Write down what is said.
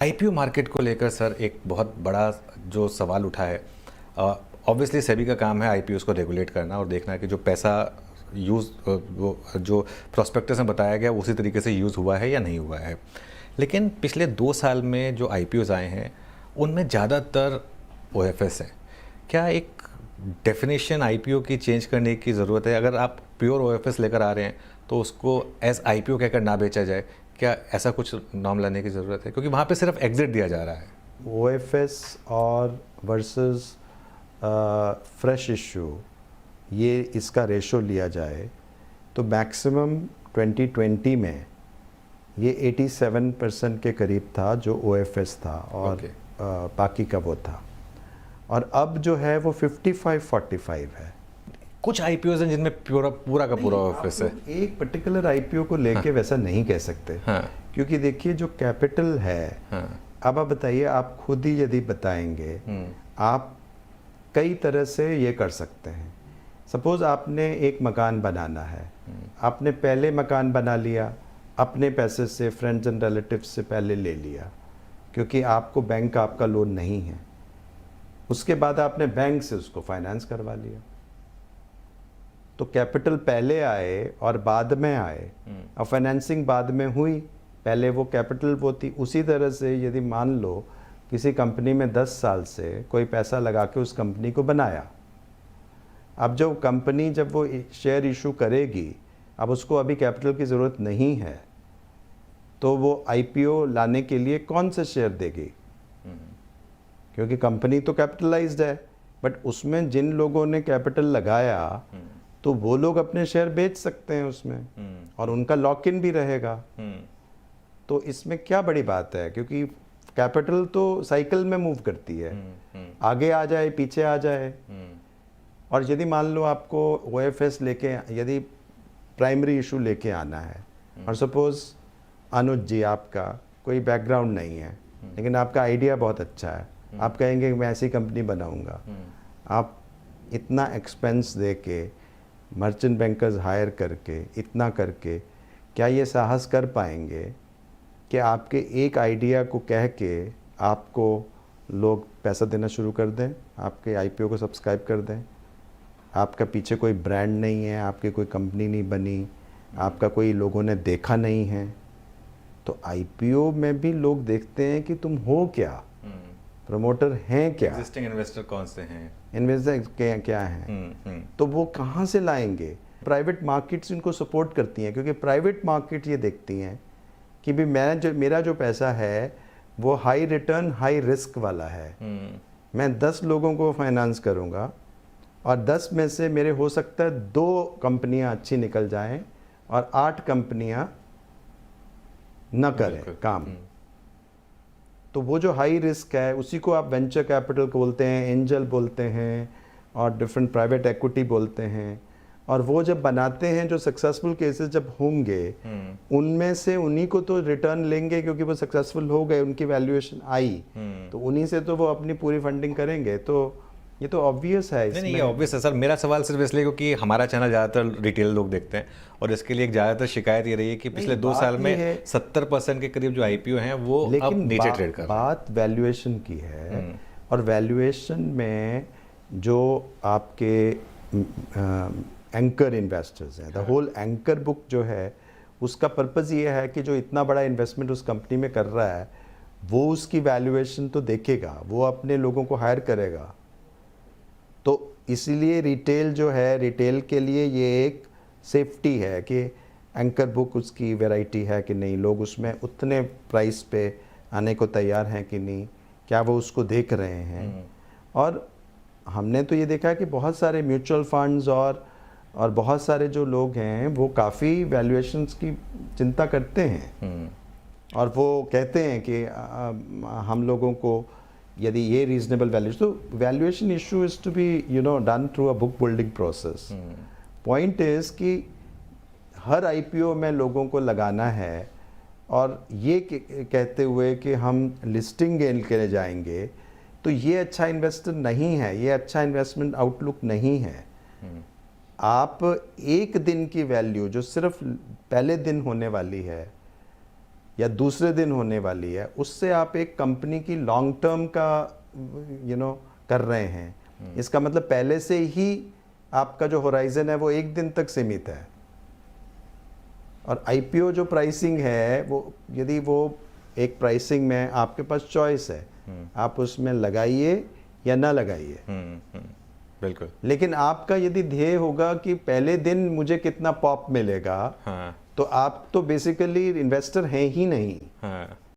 IPO market को लेकर sir एक बहुत बड़ा जो सवाल उठा है। ऑब्वियसली सेबी का काम है आईपीओस को रेगुलेट करना और देखना है कि जो पैसा यूज़ वो जो प्रोस्पेक्टस में बताया गया उसी तरीके से यूज़ हुआ है या नहीं हुआ है। लेकिन पिछले 2 साल में जो आईपीओस आए हैं उनमें ज़्यादातर ओएफएस हैं। क्या एक डेफिनेशन आईपीओ की चेंज करने की ज़रूरत है? अगर आप प्योर ओएफएस लेकर आ रहे हैं तो उसको एज आईपीओ कहकर ना बेचा जाए, क्या ऐसा कुछ नॉर्म लाने की ज़रूरत है? क्योंकि वहाँ पे सिर्फ एग्जिट दिया जा रहा है। ओएफएस और वर्सेस फ्रेश इशू, ये इसका रेशो लिया जाए तो मैक्सिमम 2020 में ये 87% के करीब था जो ओएफएस था और बाकी का वो था, और अब जो है वो 55-45 है। कुछ आईपीओस हैं जिनमें पूरा का पूरा ओएफएस है। एक पर्टिकुलर आईपीओ को लेके वैसा नहीं कह सकते। हाँ। क्योंकि देखिए जो कैपिटल है, हाँ। अब आप बताइए, आप खुद ही यदि बताएंगे, आप कई तरह से ये कर सकते हैं। सपोज आपने एक मकान बनाना है, आपने पहले मकान बना लिया, अपने पैसे से, फ्रेंड्स एंड रिलेटिव्स से पहले ले लिया क्योंकि आपको बैंक आपका लोन नहीं है। उसके बाद आपने बैंक से उसको फाइनेंस करवा लिया, तो कैपिटल पहले आए और बाद में आए और फाइनेंसिंग बाद में हुई, पहले वो कैपिटल वो थी। उसी तरह से यदि मान लो किसी कंपनी में 10 साल से कोई पैसा लगा के उस कंपनी को बनाया, अब जो कंपनी जब वो शेयर इशू करेगी, अब उसको अभी कैपिटल की ज़रूरत नहीं है, तो वो आईपीओ लाने के लिए कौन से शेयर देगी? क्योंकि कंपनी तो कैपिटलाइज्ड है, बट उसमें जिन लोगों ने कैपिटल लगाया तो वो लोग अपने शेयर बेच सकते हैं उसमें, और उनका लॉक इन भी रहेगा। तो इसमें क्या बड़ी बात है? क्योंकि कैपिटल तो साइकिल में मूव करती है, आगे आ जाए पीछे आ जाए। और यदि मान लो आपको ओएफएस लेके, यदि प्राइमरी इशू लेके आना है, और सपोज अनुज जी, आपका कोई बैकग्राउंड नहीं है लेकिन आपका आइडिया बहुत अच्छा है, आप कहेंगे मैं ऐसी कंपनी बनाऊंगा, आप इतना एक्सपेंस दे के, मर्चेंट बैंकर्स हायर करके, इतना करके, क्या ये साहस कर पाएंगे कि आपके एक आइडिया को कह के आपको लोग पैसा देना शुरू कर दें, आपके आईपीओ को सब्सक्राइब कर दें? आपका पीछे कोई ब्रांड नहीं है, आपकी कोई कंपनी नहीं बनी, आपका कोई लोगों ने देखा नहीं है, तो आईपीओ में भी लोग देखते हैं कि तुम हो क्या, प्रमोटर हैं क्या, एग्जिस्टिंग इन्वेस्टर कौन से हैं, इन्वेस्टर क्या हैं, तो वो कहाँ से लाएंगे? प्राइवेट मार्केट्स इनको सपोर्ट करती हैं, क्योंकि प्राइवेट मार्केट ये देखती हैं कि भी मेरा जो पैसा है वो हाई रिटर्न हाई रिस्क वाला है। मैं 10 लोगों को फाइनेंस करूँगा और 10 में से मेरे हो सकता है 2 कंपनियाँ अच्छी निकल जाएं और 8 कंपनियाँ न करें काम। तो वो जो हाई रिस्क है उसी को आप वेंचर कैपिटल को बोलते हैं, एंजल बोलते हैं, और डिफरेंट प्राइवेट एक्विटी बोलते हैं। और वो जब बनाते हैं, जो सक्सेसफुल केसेस जब होंगे, उनमें से उन्हीं को तो रिटर्न लेंगे क्योंकि वो सक्सेसफुल हो गए, उनकी वैल्यूएशन आई, तो उन्हीं से तो वो अपनी पूरी फंडिंग करेंगे। तो ये तो ऑब्वियस है। नहीं, ये ऑब्वियस है सर। मेरा सवाल सिर्फ इसलिए क्योंकि हमारा चैनल ज़्यादातर रिटेल लोग देखते हैं और इसके लिए एक ज़्यादातर शिकायत ये रही है कि पिछले 2 साल में 70% के करीब जो आईपीओ हैं वो अब नीचे ट्रेड कर रहे हैं। बात वैल्यूएशन की है, और वैल्यूएशन में जो आपके एंकर इन्वेस्टर्स हैं, द होल एंकर बुक जो है, उसका पर्पज़ ये है कि जो इतना बड़ा इन्वेस्टमेंट उस कंपनी में कर रहा है वो उसकी वैल्यूएशन तो देखेगा, वो अपने लोगों को हायर करेगा। तो इसीलिए रिटेल जो है, रिटेल के लिए ये एक सेफ्टी है कि एंकर बुक उसकी वैरायटी है कि नहीं, लोग उसमें उतने प्राइस पे आने को तैयार हैं कि नहीं, क्या वो उसको देख रहे हैं। और हमने तो ये देखा है कि बहुत सारे म्यूचुअल फंड्स और बहुत सारे जो लोग हैं वो काफ़ी वैल्यूएशंस की चिंता करते हैं, और वो कहते हैं कि हम लोगों को यदि ये रीजनेबल वैल्यू, तो valuation issue is to be done through a book building process. Point is कि हर आईपीओ में लोगों को लगाना है और ये कहते हुए कि हम लिस्टिंग गेन के लिए जाएंगे, तो ये अच्छा इन्वेस्टर नहीं है, ये अच्छा इन्वेस्टमेंट आउटलुक नहीं है। आप एक दिन की वैल्यू जो सिर्फ पहले दिन होने वाली है, या दूसरे दिन होने वाली है, उससे आप एक कंपनी की लॉन्ग टर्म का कर रहे हैं। इसका मतलब पहले से ही आपका जो होराइजन है वो एक दिन तक सीमित है। और आईपीओ जो प्राइसिंग है वो, यदि वो एक प्राइसिंग में आपके पास चॉइस है, आप उसमें लगाइए या ना लगाइए। बिल्कुल। लेकिन आपका यदि ध्येय होगा कि पहले दिन मुझे कितना पॉप मिलेगा, हाँ, तो आप तो बेसिकली इन्वेस्टर हैं ही नहीं। हाँ,